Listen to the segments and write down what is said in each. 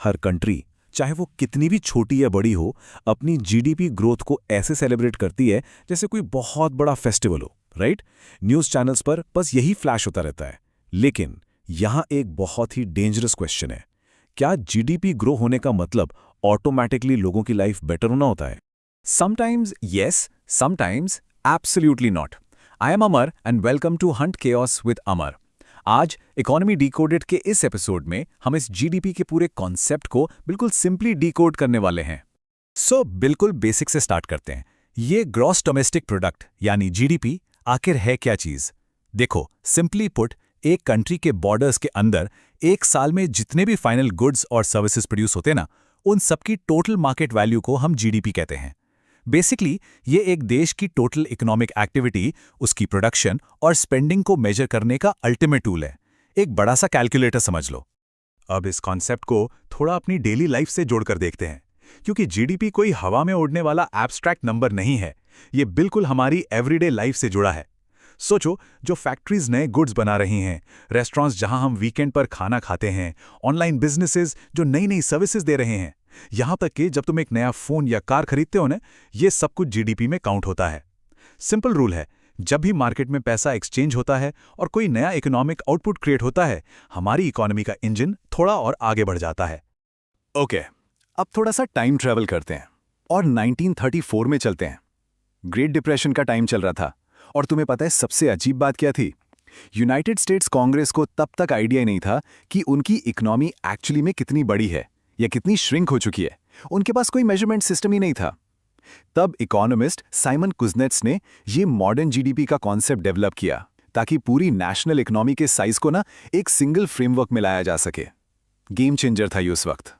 हर country, चाहे वो कितनी भी छोटी या बड़ी हो, अपनी जीडीपी ग्रोथ को ऐसे सेलिब्रेट करती है जैसे कोई बहुत बड़ा फेस्टिवल हो, राइट? न्यूज़ चैनल्स पर बस यही फ्लैश होता रहता है। लेकिन यहाँ एक बहुत ही डेंजरस क्वेश्चन है। क्या जीडीपी ग्रो होने का मतलब ऑटोमैटिकली लोगों की लाइफ बेटर होना होता है? Sometimes yes, sometimes absolutely not. I am Amar and welcome to Hunt Chaos with Amar. आज इकोनॉमी डिकोडेड के इस एपिसोड में हम इस जीडीपी के पूरे कॉन्सेप्ट को बिल्कुल सिंपली डिकोड करने वाले हैं। बिल्कुल बेसिक से स्टार्ट करते हैं। ये ग्रॉस डोमेस्टिक प्रोडक्ट यानी जीडीपी आखिर है क्या चीज़? देखो, सिंपली पुट, एक कंट्री के बॉर्डर्स के अंदर एक साल में जितने भी फाइनल गुड्स और सर्विसेज प्रोड्यूस होते ना, उन सबकी टोटल मार्केट वैल्यू को हम जीडीपी कहते हैं। बेसिकली ये एक देश की टोटल इकोनॉमिक एक्टिविटी, उसकी प्रोडक्शन और स्पेंडिंग को मेजर करने का अल्टीमेट टूल है। एक बड़ा सा कैलकुलेटर समझ लो। अब इस कॉन्सेप्ट को थोड़ा अपनी डेली लाइफ से जोड़कर देखते हैं, क्योंकि जीडीपी कोई हवा में उड़ने वाला एब्स्ट्रैक्ट नंबर नहीं है। ये बिल्कुल हमारी एवरीडे लाइफ से जुड़ा है। सोचो, जो फैक्ट्रीज नए गुड्स बना रही हैं, रेस्टोरेंट्स जहां हम वीकेंड पर खाना खाते हैं, ऑनलाइन बिजनेसेस जो नई नई सर्विसेज दे रहे हैं, यहां तक कि जब तुम एक नया फोन या कार खरीदते हो ना, ये सब कुछ जीडीपी में काउंट होता है। सिंपल रूल है, जब भी मार्केट में पैसा एक्सचेंज होता है और कोई नया इकोनॉमिक आउटपुट क्रिएट होता है, हमारी इकोनॉमी का इंजन थोड़ा और आगे बढ़ जाता है। ओके, अब थोड़ा सा टाइम ट्रैवल करते हैं और 1934 में चलते हैं। ग्रेट डिप्रेशन का टाइम चल रहा था और तुम्हें पता है सबसे अजीब बात क्या थी? यूनाइटेड स्टेट्स कांग्रेस को तब तक आइडिया नहीं था कि उनकी इकोनॉमी एक्चुअली में कितनी बड़ी है या कितनी श्रिंक हो चुकी है। उनके पास कोई मेजरमेंट सिस्टम ही नहीं था। तब इकोनॉमिस्ट साइमन कुजनेट्स ने ये मॉडर्न जीडीपी का कॉन्सेप्ट डेवलप किया ताकि पूरी नेशनल इकोनॉमी के साइज को ना एक सिंगल फ्रेमवर्क में लाया जा सके। गेम चेंजर था ये उस वक्त।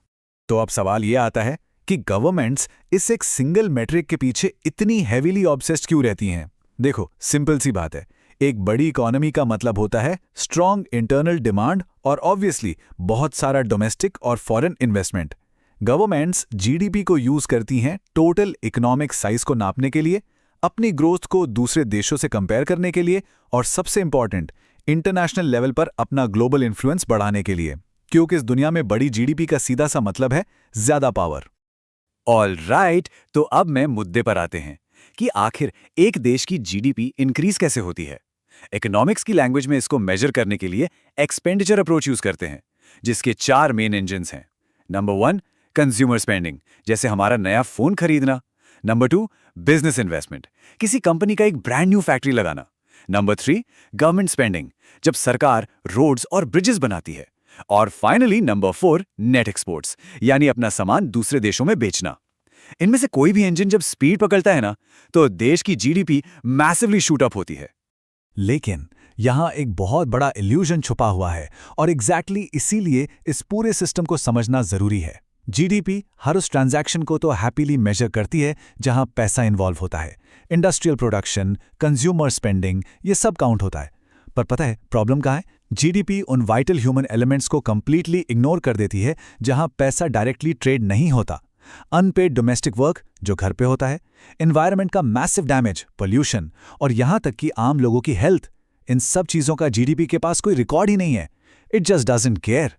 तो अब सवाल ये आता है कि गवर्नमेंट्स इस एक सिंगल मेट्रिक के पीछे इतनी हैवीली ऑब्सेस्ड क्यों रहती हैं? देखो, सिंपल सी बात है। एक बड़ी इकोनॉमी का मतलब होता है स्ट्रॉन्ग इंटरनल डिमांड और ऑब्वियसली बहुत सारा डोमेस्टिक और फॉरेन इन्वेस्टमेंट। गवर्नमेंट्स जीडीपी को यूज करती हैं टोटल इकोनॉमिक साइज को नापने के लिए, अपनी ग्रोथ को दूसरे देशों से कंपेयर करने के लिए और सबसे इंपॉर्टेंट, इंटरनेशनल लेवल पर अपना ग्लोबल इन्फ्लुएंस बढ़ाने के लिए, क्योंकि इस दुनिया में बड़ी जीडीपी का सीधा सा मतलब है ज्यादा पावर। ऑलराइट, तो अब मैं मुद्दे पर आते हैं कि आखिर एक देश की जीडीपी इंक्रीज कैसे होती है। इकोनॉमिक्स की लैंग्वेज में इसको मेजर करने के लिए एक्सपेंडिचर अप्रोच यूज करते हैं, जिसके 4 मेन इंजन्स हैं। नंबर 1, कंज्यूमर स्पेंडिंग, जैसे हमारा नया फोन खरीदना। नंबर 2, बिजनेस इन्वेस्टमेंट, किसी कंपनी का एक ब्रांड न्यू फैक्ट्री लगाना। नंबर 3, गवर्नमेंट स्पेंडिंग, जब सरकार रोड्स और ब्रिजेस बनाती है। और फाइनली नंबर 4, नेट एक्सपोर्ट्स, यानी अपना सामान दूसरे देशों में बेचना। इनमें से कोई भी इंजन जब स्पीड पकड़ता है ना, तो देश की जीडीपी मैसिवली शूट अप होती है। लेकिन यहां एक बहुत बड़ा इल्यूजन छुपा हुआ है और एग्जैक्टली इसीलिए इस पूरे सिस्टम को समझना जरूरी है। जीडीपी हर उस ट्रांजैक्शन को तो हैप्पीली मेजर करती है जहां पैसा इन्वॉल्व होता है। इंडस्ट्रियल प्रोडक्शन, कंज्यूमर स्पेंडिंग, ये सब काउंट होता है। पर पता है प्रॉब्लम कहाँ है? जीडीपी उन वाइटल ह्यूमन एलिमेंट्स को कंप्लीटली इग्नोर कर देती है जहां पैसा डायरेक्टली ट्रेड नहीं होता। अनपेड डोमेस्टिक वर्क जो घर पे होता है, एनवायरनमेंट का मैसिव डैमेज, पोल्यूशन और यहां तक कि आम लोगों की हेल्थ, इन सब चीजों का जीडीपी के पास कोई रिकॉर्ड ही नहीं है। It just doesn't care.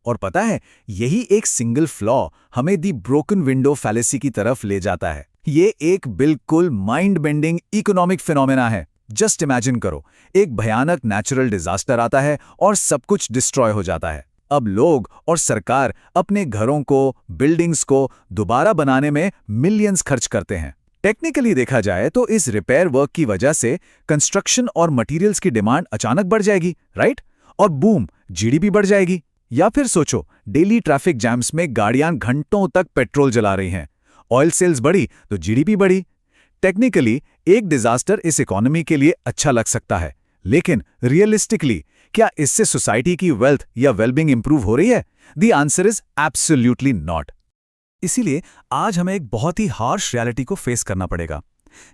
और पता है, यही एक सिंगल फ्लॉ हमें दी ब्रोकन विंडो फैलेसी की तरफ ले जाता है। ये एक बिल्कुल माइंड बेंडिंग इकोनॉमिक फिनोमेना है। जस्ट इमेजिन करो, एक भयानक नेचुरल डिजास्टर आता है और सब कुछ डिस्ट्रॉय हो जाता है। अब लोग और सरकार अपने घरों को, बिल्डिंग्स को दोबारा बनाने में मिलियंस खर्च करते हैं। टेक्निकली देखा जाए तो इस रिपेयर वर्क की वजह से कंस्ट्रक्शन और मटेरियल्स की डिमांड अचानक बढ़ जाएगी, राइट? और बूम, जीडीपी बढ़ जाएगी। या फिर सोचो, डेली ट्रैफिक जैम्स में गाड़ियां घंटों तक पेट्रोल जला रही हैं, ऑयल सेल्स बढ़ी तो जीडीपी बढ़ी। टेक्निकली एक डिजास्टर इस इकोनॉमी के लिए अच्छा लग सकता है, लेकिन रियलिस्टिकली क्या इससे सोसाइटी की वेल्थ या वेलबींग इंप्रूव हो रही है? The answer is absolutely not. इसीलिए आज हमें एक बहुत ही हार्श रियलिटी को फेस करना पड़ेगा।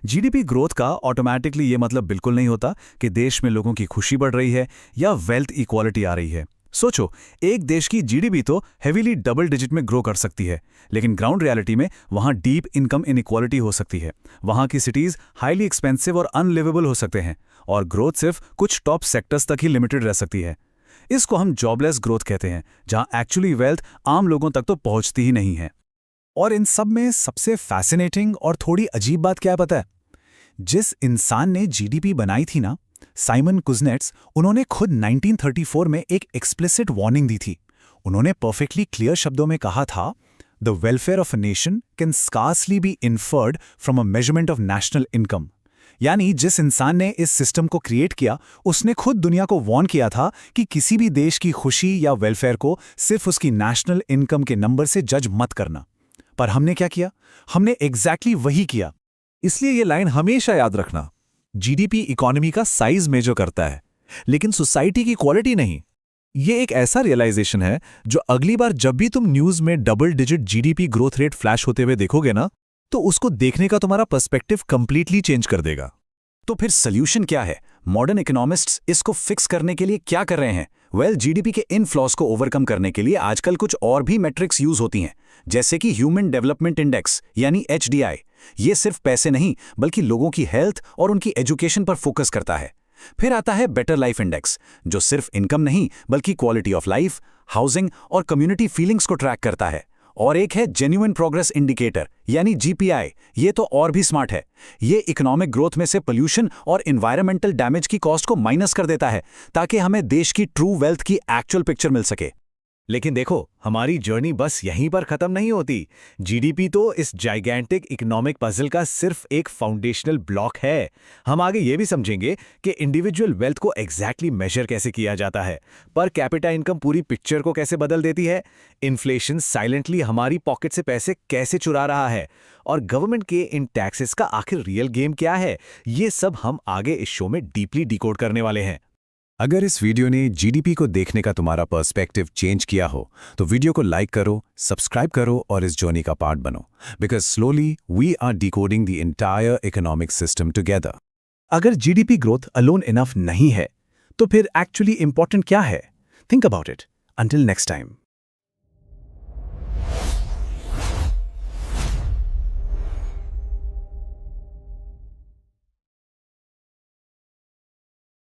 जीडीपी ग्रोथ का ऑटोमैटिकली ये मतलब बिल्कुल नहीं होता कि देश में लोगों की खुशी बढ़ रही है या वेल्थ इक्वालिटी आ रही है। सोचो, एक देश की जीडीपी तो हेवीली डबल डिजिट में ग्रो कर सकती है, लेकिन ग्राउंड रियलिटी में वहां डीप इनकम इनइक्वालिटी हो सकती है। वहां की सिटीज हाईली एक्सपेंसिव और अनलिवेबल हो सकते हैं और ग्रोथ सिर्फ कुछ टॉप सेक्टर्स तक ही लिमिटेड रह सकती है। इसको हम जॉबलेस ग्रोथ कहते हैं, जहां एक्चुअली वेल्थ आम लोगों तक तो पहुंचती ही नहीं है। और इन सब में सबसे फैसिनेटिंग और थोड़ी अजीब बात क्या है पता है? जिस इंसान ने जीडीपी बनाई थी ना, साइमन कुजनेट्स, उन्होंने खुद 1934 में एक एक्सप्लिसिट वार्निंग दी थी। उन्होंने परफेक्टली क्लियर शब्दों में कहा था, the welfare of a nation can scarcely be inferred from a measurement of national income. यानी जिस इंसान ने इस सिस्टम को क्रिएट किया, उसने खुद दुनिया को वार्न किया था कि किसी भी देश की खुशी या वेलफेयर को सिर्फ उसकी नेशनल इनकम के नंबर से जज मत करना। पर हमने क्या किया? हमने एग्जैक्टली वही किया। इसलिए ये लाइन हमेशा याद रखना, जीडीपी इकोनॉमी का साइज मेजर करता है, लेकिन सोसाइटी की क्वालिटी नहीं। ये एक ऐसा रियलाइजेशन है जो अगली बार जब भी तुम न्यूज में double digit GDP growth rate flash होते हुए देखोगे ना, तो उसको देखने का तुम्हारा पर्सपेक्टिव कंप्लीटली चेंज कर देगा। तो फिर सॉल्यूशन क्या है? मॉडर्न इकोनॉमिस्ट्स इसको फिक्स करने के लिए क्या कर रहे हैं? जीडीपी के इन फ्लॉज को ओवरकम करने के लिए आजकल कुछ और भी मेट्रिक्स यूज होती हैं, जैसे कि ह्यूमन डेवलपमेंट इंडेक्स यानी HDI। ये सिर्फ पैसे नहीं, बल्कि लोगों की हेल्थ और उनकी एजुकेशन पर फोकस करता है। फिर आता है बेटर लाइफ इंडेक्स, जो सिर्फ इनकम नहीं, बल्कि क्वालिटी ऑफ लाइफ, हाउसिंग और कम्युनिटी फीलिंग्स को ट्रैक करता है। और एक है जेन्युइन प्रोग्रेस इंडिकेटर यानी GPI। ये तो और भी स्मार्ट है। ये इकोनॉमिक ग्रोथ में से पोल्यूशन और एनवायरमेंटल डैमेज की कॉस्ट को माइनस कर देता है, ताकि हमें देश की ट्रू वेल्थ की एक्चुअल पिक्चर मिल सके। लेकिन देखो, हमारी जर्नी बस यहीं पर खत्म नहीं होती। जीडीपी तो इस जाइगेंटिक इकोनॉमिक पजल का सिर्फ एक फाउंडेशनल ब्लॉक है। हम आगे ये भी समझेंगे कि इंडिविजुअल वेल्थ को एग्जैक्टली मेजर कैसे किया जाता है, पर कैपिटा इनकम पूरी पिक्चर को कैसे बदल देती है, इन्फ्लेशन साइलेंटली हमारी पॉकेट से पैसे कैसे चुरा रहा है, और गवर्नमेंट के इन टैक्सेस का आखिर रियल गेम क्या है। ये सब हम आगे इस शो में डीपली डिकोड करने वाले हैं। अगर इस वीडियो ने जीडीपी को देखने का तुम्हारा पर्सपेक्टिव चेंज किया हो, तो वीडियो को लाइक करो, सब्सक्राइब करो और इस जर्नी का पार्ट बनो, because slowly we are decoding the entire economic system together. अगर जीडीपी ग्रोथ अलोन इनफ नहीं है, तो फिर एक्चुअली इंपॉर्टेंट क्या है? Think about it. Until next time.